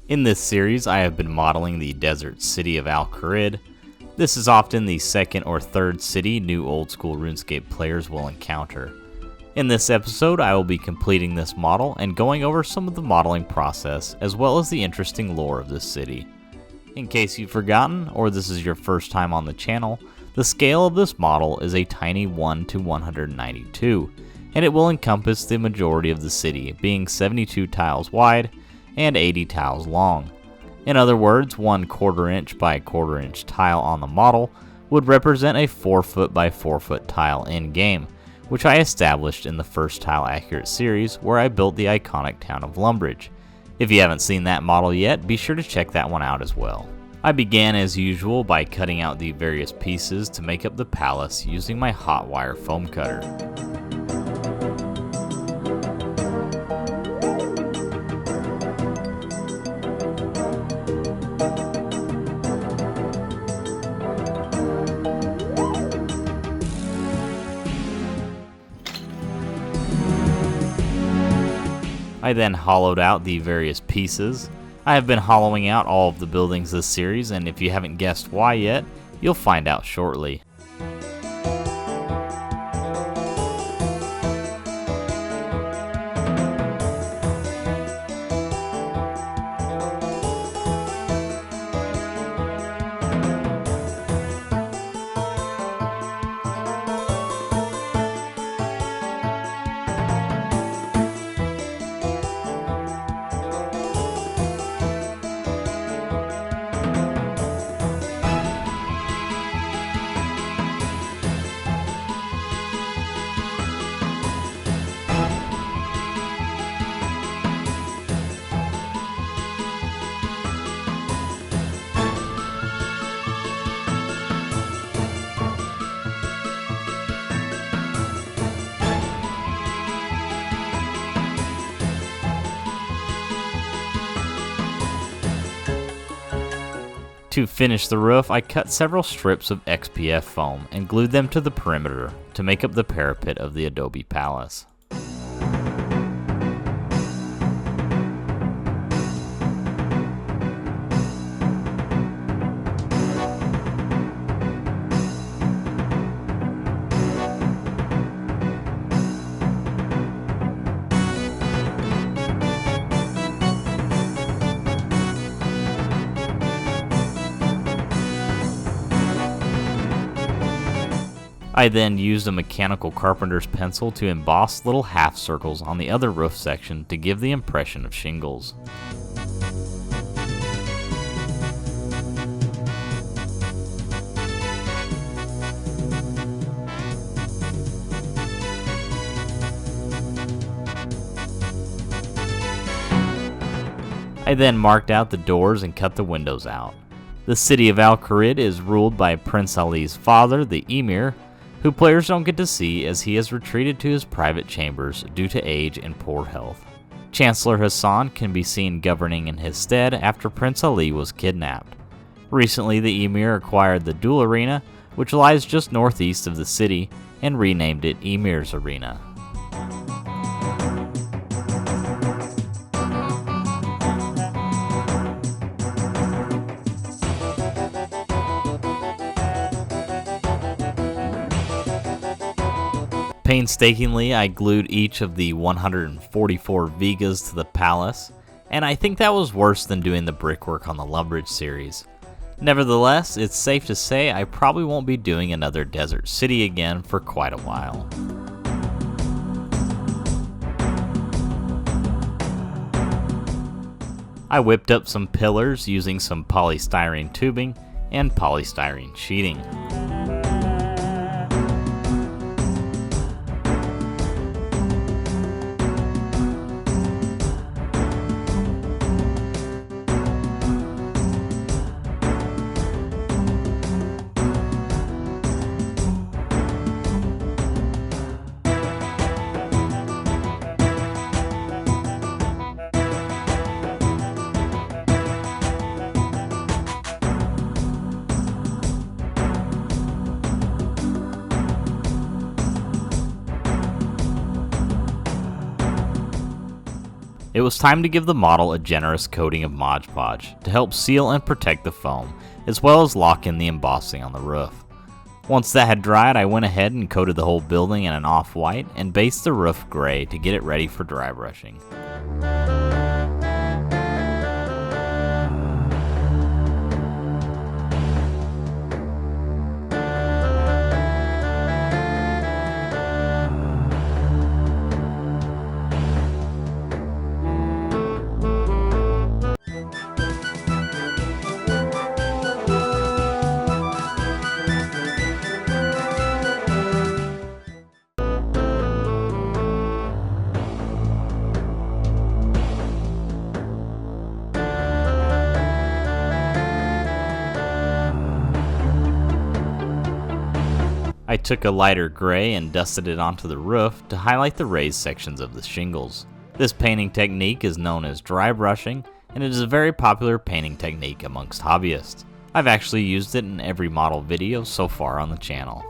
In this series, I have been modeling the desert city of Kharid. This is often the second or third city new old school RuneScape players will encounter. In this episode, I will be completing this model and going over some of the modeling process as well as the interesting lore of this city. In case you've forgotten, or this is your first time on the channel, the scale of this model is a tiny 1 to 192, and it will encompass the majority of the city, being 72 tiles wide and 80 tiles long. In other words, 1/4 inch by 1/4 inch tile on the model would represent a 4 foot by 4 foot tile in game, which I established in the first Tile Accurate series where I built the iconic town of Lumbridge. If you haven't seen that model yet, be sure to check that one out as well. I began as usual by cutting out the various pieces to make up the palace using my hot wire foam cutter. I then hollowed out the various pieces. I have been hollowing out all of the buildings this series, and if you haven't guessed why yet, you'll find out shortly. To finish the roof, I cut several strips of XPF foam and glued them to the perimeter to make up the parapet of the adobe palace. I then used a mechanical carpenter's pencil to emboss little half circles on the other roof section to give the impression of shingles. I then marked out the doors and cut the windows out. The city of Kharid is ruled by Prince Ali's father, the Emir, who players don't get to see as he has retreated to his private chambers due to age and poor health. Chancellor Hassan can be seen governing in his stead after Prince Ali was kidnapped. Recently, the Emir acquired the Duel Arena, which lies just northeast of the city, and renamed it Emir's Arena. Painstakingly, I glued each of the 144 vigas to the palace, and I think that was worse than doing the brickwork on the Lumbridge series. Nevertheless, it's safe to say I probably won't be doing another desert city again for quite a while. I whipped up some pillars using some polystyrene tubing and polystyrene sheeting. It was time to give the model a generous coating of Mod Podge to help seal and protect the foam, as well as lock in the embossing on the roof. Once that had dried, I went ahead and coated the whole building in an off-white and based the roof gray to get it ready for dry brushing. I took a lighter gray and dusted it onto the roof to highlight the raised sections of the shingles. This painting technique is known as dry brushing, and it is a very popular painting technique amongst hobbyists. I've actually used it in every model video so far on the channel.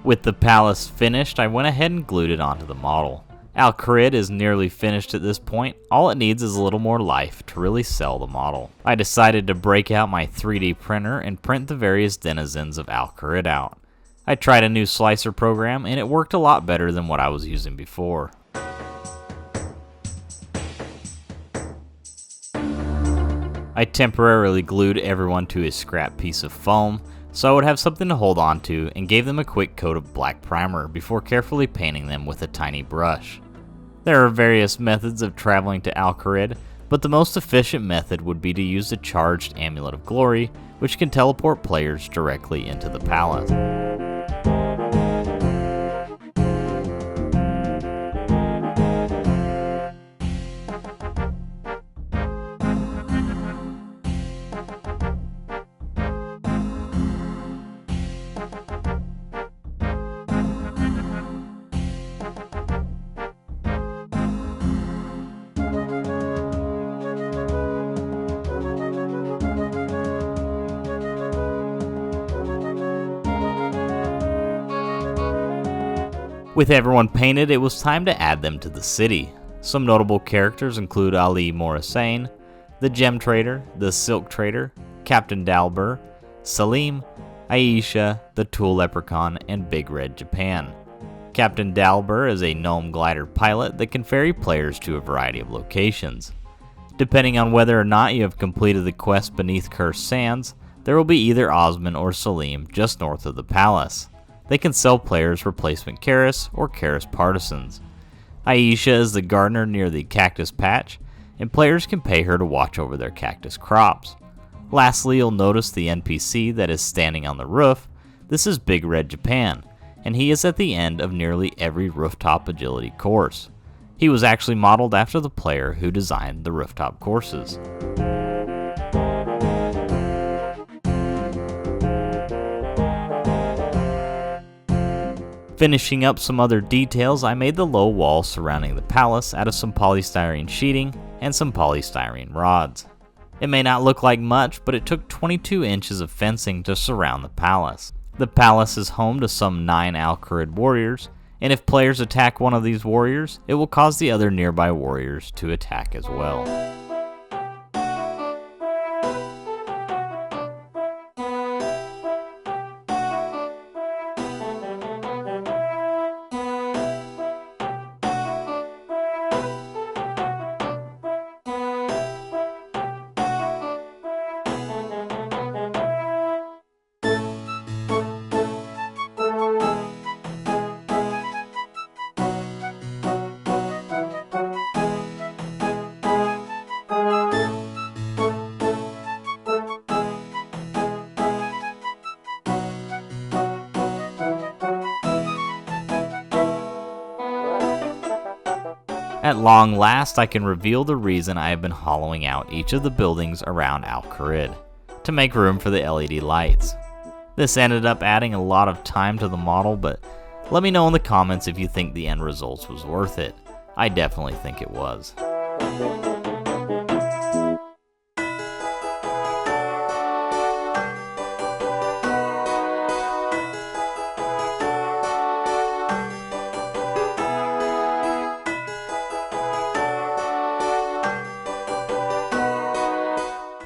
With the palace finished, I went ahead and glued it onto the model. Kharid is nearly finished at this point. All it needs is a little more life to really sell the model. I decided to break out my 3D printer and print the various denizens of Kharid out. I tried a new slicer program and it worked a lot better than what I was using before. I temporarily glued everyone to a scrap piece of foam, so I would have something to hold on to, and gave them a quick coat of black primer before carefully painting them with a tiny brush. There are various methods of traveling to Kharid, but the most efficient method would be to use the charged Amulet of Glory, which can teleport players directly into the palace. With everyone painted, it was time to add them to the city. Some notable characters include Ali Morassane, the Gem Trader, the Silk Trader, Captain Dalbur, Salim, Aisha, the Tool Leprechaun, and Big Red Japan. Captain Dalbur is a gnome glider pilot that can ferry players to a variety of locations. Depending on whether or not you have completed the quest beneath Cursed Sands, there will be either Osman or Salim just north of the palace. They can sell players replacement Karis or Karis partisans. Aisha is the gardener near the cactus patch, and players can pay her to watch over their cactus crops. Lastly, you'll notice the NPC that is standing on the roof. This is Big Red Japan, and he is at the end of nearly every rooftop agility course. He was actually modeled after the player who designed the rooftop courses. Finishing up some other details, I made the low wall surrounding the palace out of some polystyrene sheeting and some polystyrene rods. It may not look like much, but it took 22 inches of fencing to surround the palace. The palace is home to some 9 Kharid warriors, and if players attack one of these warriors, it will cause the other nearby warriors to attack as well. At long last, I can reveal the reason I have been hollowing out each of the buildings around Kharid, to make room for the LED lights. This ended up adding a lot of time to the model, but let me know in the comments if you think the end results was worth it. I definitely think it was.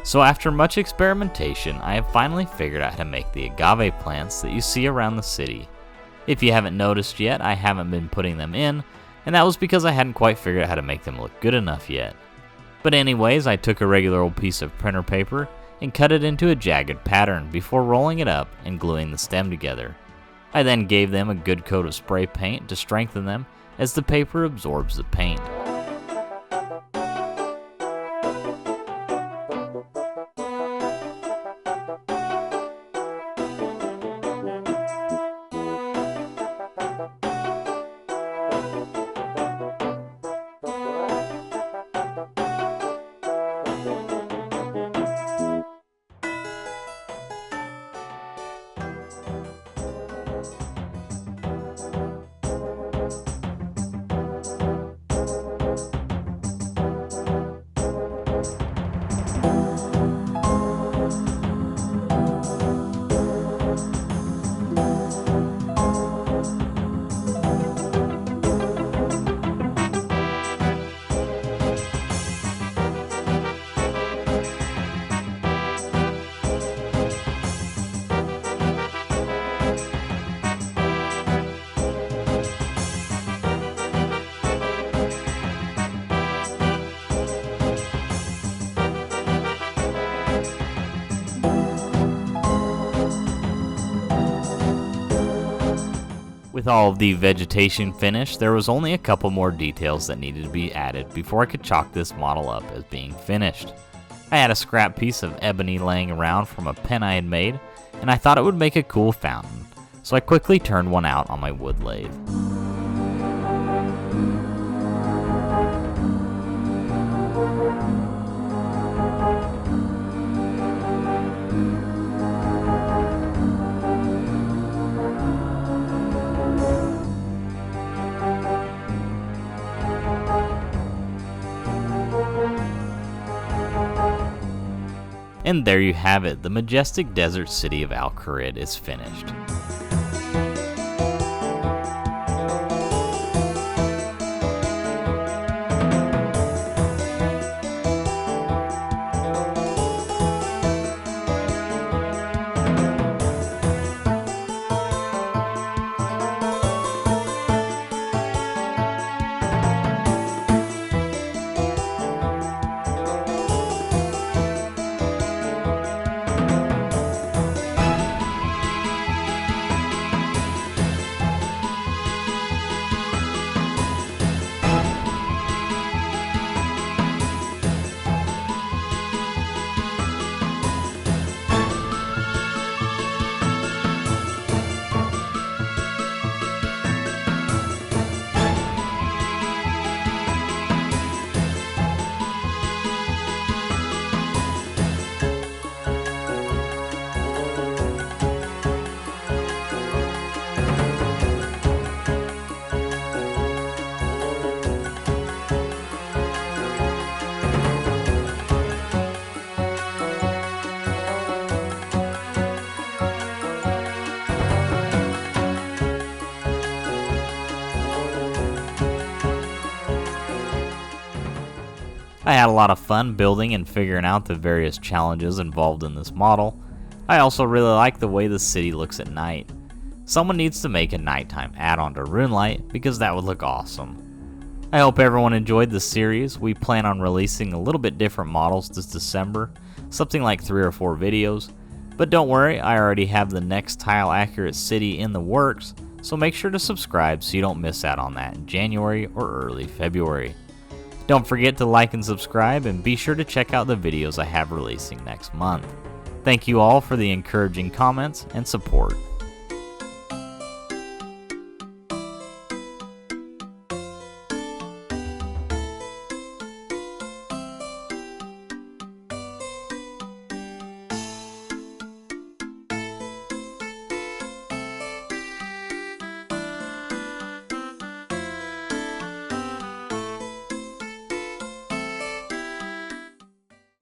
So after much experimentation, I have finally figured out how to make the agave plants that you see around the city. If you haven't noticed yet, I haven't been putting them in, and that was because I hadn't quite figured out how to make them look good enough yet. But anyways, I took a regular old piece of printer paper and cut it into a jagged pattern before rolling it up and gluing the stem together. I then gave them a good coat of spray paint to strengthen them as the paper absorbs the paint. With all of the vegetation finished, there was only a couple more details that needed to be added before I could chalk this model up as being finished. I had a scrap piece of ebony laying around from a pen I had made, and I thought it would make a cool fountain, so I quickly turned one out on my wood lathe. And there you have it, the majestic desert city of Kharid is finished. I had a lot of fun building and figuring out the various challenges involved in this model. I also really like the way the city looks at night. Someone needs to make a nighttime add-on to RuneLight because that would look awesome. I hope everyone enjoyed the series. We plan on releasing a little bit different models this December, something like 3 or 4 videos. But don't worry, I already have the next tile accurate city in the works, so make sure to subscribe so you don't miss out on that in January or early February. Don't forget to like and subscribe, and be sure to check out the videos I have releasing next month. Thank you all for the encouraging comments and support.